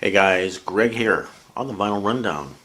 Hey guys, Greg here on the Vinyl Rundown.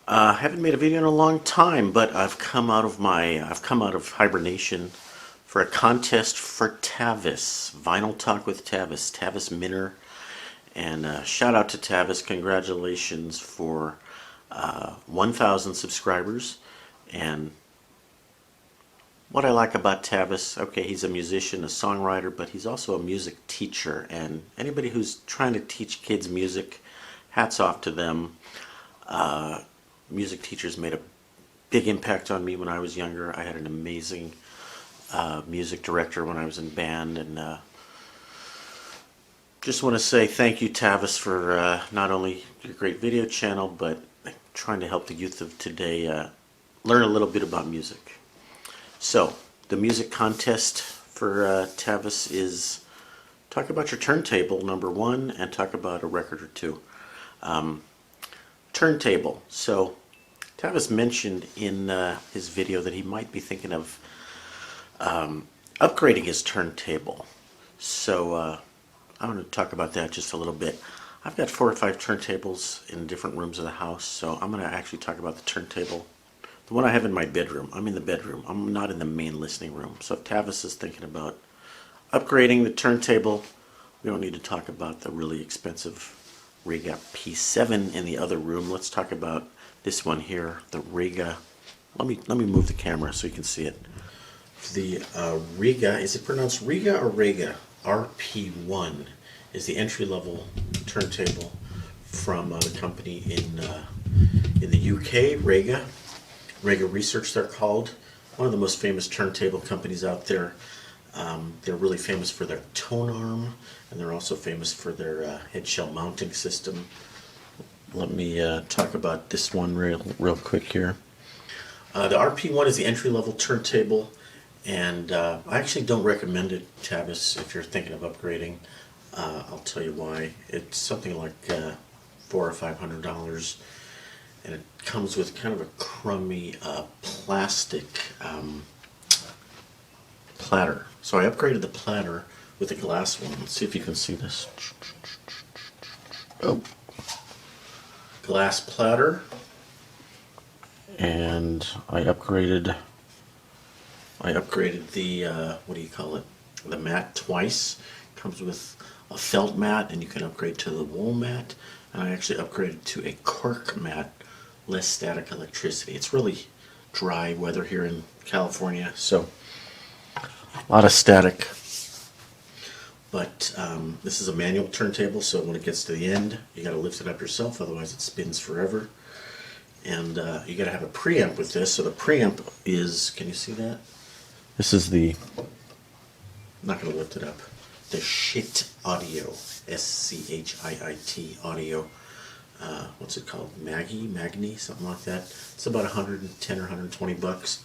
Haven't made a video in a long time, but I've come out of hibernation for a contest for Tavis, Vinyl Talk with Tavis, Tavis Minner, and shout out to Tavis. Congratulations for 1,000 subscribers. And what I like about Tavis, okay, he's a musician, a songwriter, but he's also a music teacher. And anybody who's trying to teach kids music, hats off to them. Music teachers made a big impact on me when I was younger. I had an amazing music director when I was in band. And just want to say thank you, Tavis, for not only your great video channel, but trying to help the youth of today learn a little bit about music. So, the music contest for Tavis is talk about your turntable, number one, and talk about a record or two. Turntable. So, Tavis mentioned in his video that he might be thinking of upgrading his turntable. So, I want to talk about that just a little bit. I've got 4 or 5 turntables in different rooms of the house, so I'm going to actually talk about the turntable. The one I have in my bedroom. I'm in the bedroom. I'm not in the main listening room. So if Tavis is thinking about upgrading the turntable, we don't need to talk about the really expensive Rega P7 in the other room. Let's talk about this one here, the Rega. Let me move the camera so you can see it. The Rega, is it pronounced Rega or Rega? Rp1 is the entry-level turntable from the company in the UK, Rega. Rega Research, they're called. One of the most famous turntable companies out there. They're really famous for their tone arm, and they're also famous for their head shell mounting system. Let me talk about this one real quick here. The RP1 is the entry-level turntable, and I actually don't recommend it, Tavis, if you're thinking of upgrading. I'll tell you why. It's something like $400 or $500. And it comes with kind of a crummy plastic platter. So I upgraded the platter with a glass one. Let's see if you can see this. Oh, glass platter. And I upgraded the what do you call it? The mat twice. Comes with a felt mat, and you can upgrade to the wool mat. And I actually upgraded to a cork mat. Less static electricity. It's really dry weather here in California, so a lot of static. But this is a manual turntable, so when it gets to the end, you got to lift it up yourself, otherwise it spins forever. And you got to have a preamp with this. So the preamp is, can you see that? This is the, I'm not going to lift it up, the Schiit Audio, S-C-H-I-I-T Audio. What's it called? Magni, something like that. It's about 110 or 120 bucks.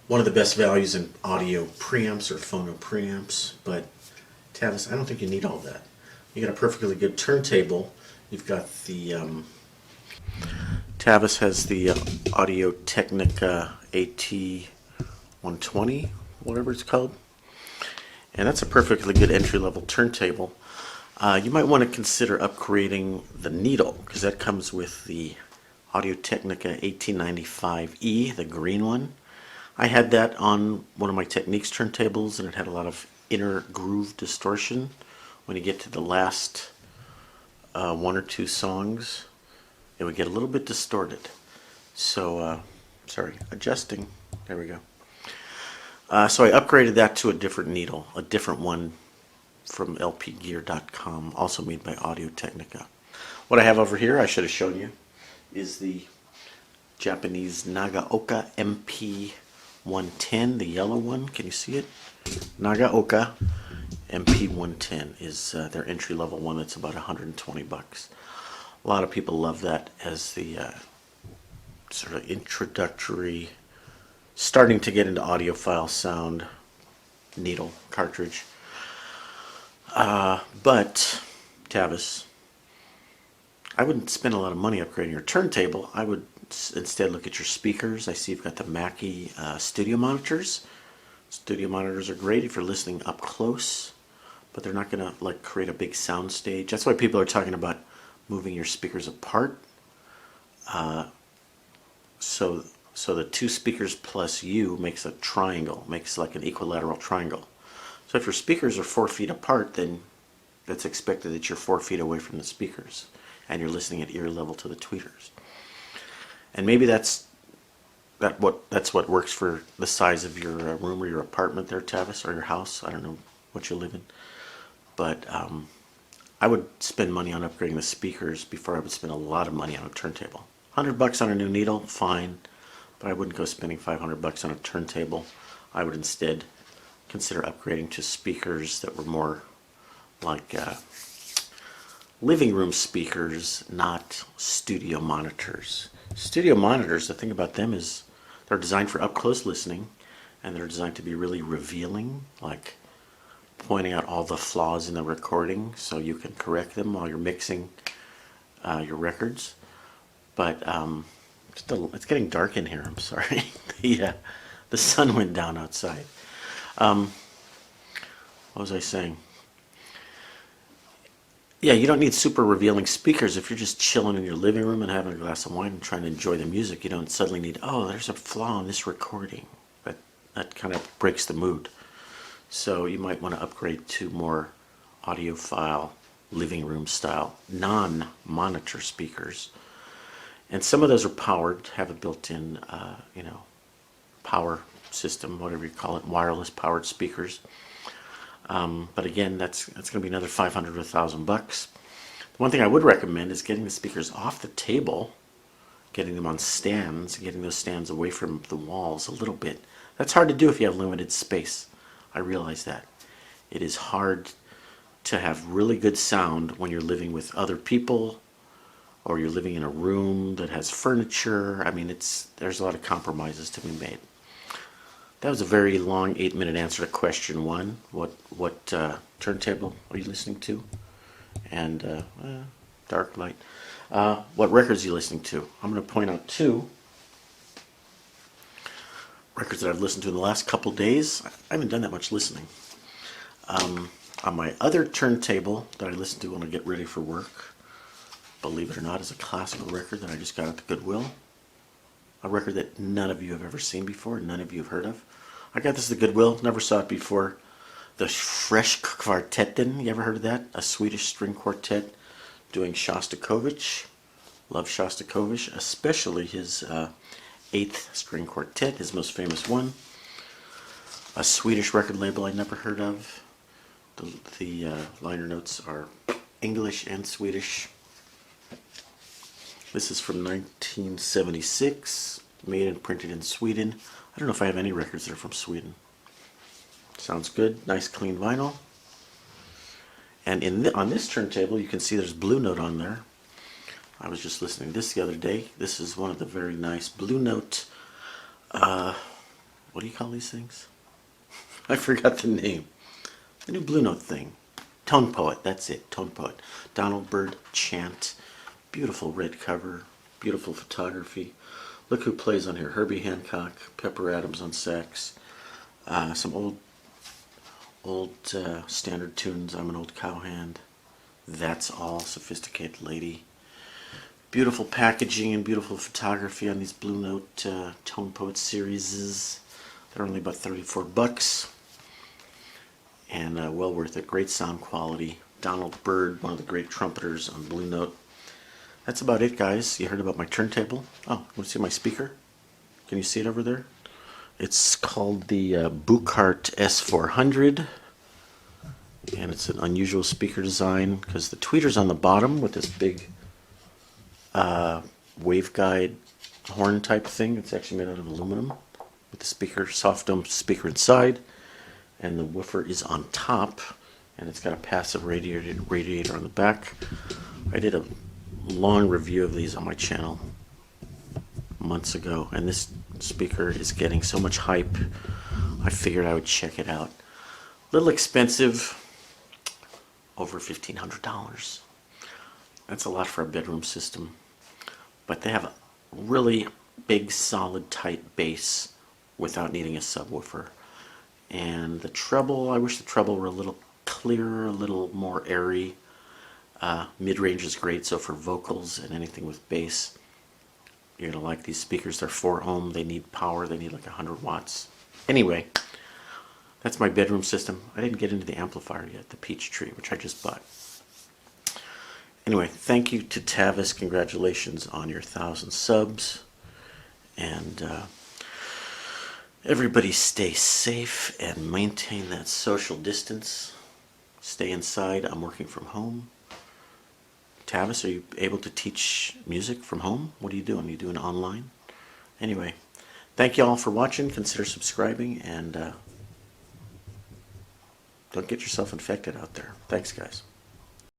One of the best values in audio preamps or phono preamps. But Tavis, I don't think you need all that. You got a perfectly good turntable. You've got the Tavis has the Autdiotechnica AT95E, whatever it's called, and that's a perfectly good entry-level turntable. You might want to consider upgrading the needle, because that comes with the Autdiotechnica AT95E, the green one. I had that on one of my Techniques turntables, and it had a lot of inner groove distortion. When you get to the last 1 or 2 songs, it would get a little bit distorted. So, sorry, adjusting. There we go. So I upgraded that to a different needle, a different one from lpgear.com, also made by Autdiotechnica. What I have over here, I should have shown you, is the Japanese Nagaoka MP-110, the yellow one. Can you see it? Nagaoka MP-110 is their entry-level one that's about 120 bucks. A lot of people love that as the sort of introductory, starting to get into audiophile sound needle cartridge. But, Tavis, I wouldn't spend a lot of money upgrading your turntable. I would instead look at your speakers. I see you've got the Mackie studio monitors. Studio monitors are great if you're listening up close. but they're not going to like create a big sound stage. That's why people are talking about moving your speakers apart. So the two speakers plus you makes a triangle, makes like an equilateral triangle. So if your speakers are 4 feet apart, then it's expected that you're 4 feet away from the speakers and you're listening at ear level to the tweeters. And maybe that's what works for the size of your room or your apartment there, Tavis, or your house. I don't know what you live in. But I would spend money on upgrading the speakers before I would spend a lot of money on a turntable. $100 on a new needle, fine, but I wouldn't go spending $500 on a turntable. I would instead consider upgrading to speakers that were more like living room speakers, not studio monitors. Studio monitors, the thing about them is they're designed for up-close listening, and they're designed to be really revealing, like pointing out all the flaws in the recording so you can correct them while you're mixing your records. But it's getting dark in here, I'm sorry. The sun went down outside. What was I saying? Yeah, you don't need super revealing speakers if you're just chilling in your living room and having a glass of wine and trying to enjoy the music. You don't suddenly need, oh, there's a flaw in this recording. That kind of breaks the mood. So you might want to upgrade to more audiophile, living room style, non-monitor speakers. And some of those are powered, have a built-in, power system, whatever you call it, wireless powered speakers. But again, that's going to be another $500 to $1,000. The one thing I would recommend is getting the speakers off the table, getting them on stands, getting those stands away from the walls a little bit. That's hard to do if you have limited space. I realize that. It is hard to have really good sound when you're living with other people or you're living in a room that has furniture. I mean, there's a lot of compromises to be made. That was a very long 8-minute answer to question 1. What turntable are you listening to? And dark, light. What records are you listening to? I'm going to point out 2 records that I've listened to in the last couple days. I haven't done that much listening. On my other turntable that I listen to when I get ready for work, believe it or not, is a classical record that I just got at the Goodwill. A record that none of you have ever seen before, none of you have heard of. I got this at the Goodwill, never saw it before. The Fresh Kvartetten, you ever heard of that? A Swedish string quartet doing Shostakovich. Love Shostakovich, especially his 8th string quartet, his most famous one. A Swedish record label I never heard of. The liner notes are English and Swedish. This is from 1976, made and printed in Sweden. I don't know if I have any records that are from Sweden. Sounds good. Nice clean vinyl. And on this turntable, you can see there's Blue Note on there. I was just listening to this the other day. This is one of the very nice Blue Note, what do you call these things? I forgot the name. The new Blue Note thing. Tone Poet, that's it, Tone Poet. Donald Byrd Chant. Beautiful red cover, beautiful photography. Look who plays on here. Herbie Hancock, Pepper Adams on sax. Some old standard tunes. I'm an Old Cowhand. That's All, Sophisticated Lady. Beautiful packaging and beautiful photography on these Blue Note Tone Poet series. They're only about $34. And well worth it. Great sound quality. Donald Byrd, one of the great trumpeters on Blue Note. That's about it, guys. You heard about my turntable. Oh, want to see my speaker? Can you see it over there? It's called the Buchardt S400. And it's an unusual speaker design because the tweeter's on the bottom with this big waveguide horn type thing. It's actually made out of aluminum with the speaker, soft dome speaker inside. And the woofer is on top. And it's got a passive radiator on the back. I did a long review of these on my channel months ago, and this speaker is getting so much hype I figured I would check it out. A little expensive, over $1,500. That's a lot for a bedroom system, but they have a really big solid tight bass without needing a subwoofer. And the treble, I wish the treble were a little clearer, a little more airy. Mid-range is great, so for vocals and anything with bass, you're going to like these speakers. They're 4 ohm, they need power, they need like 100 watts. Anyway, that's my bedroom system. I didn't get into the amplifier yet, the Peachtree, which I just bought. Anyway, thank you to Tavis. Congratulations on your 1,000 subs. And everybody stay safe and maintain that social distance. Stay inside. I'm working from home. Tavis, are you able to teach music from home? What are you doing? Are you doing online? Anyway, thank you all for watching. Consider subscribing, and don't get yourself infected out there. Thanks, guys.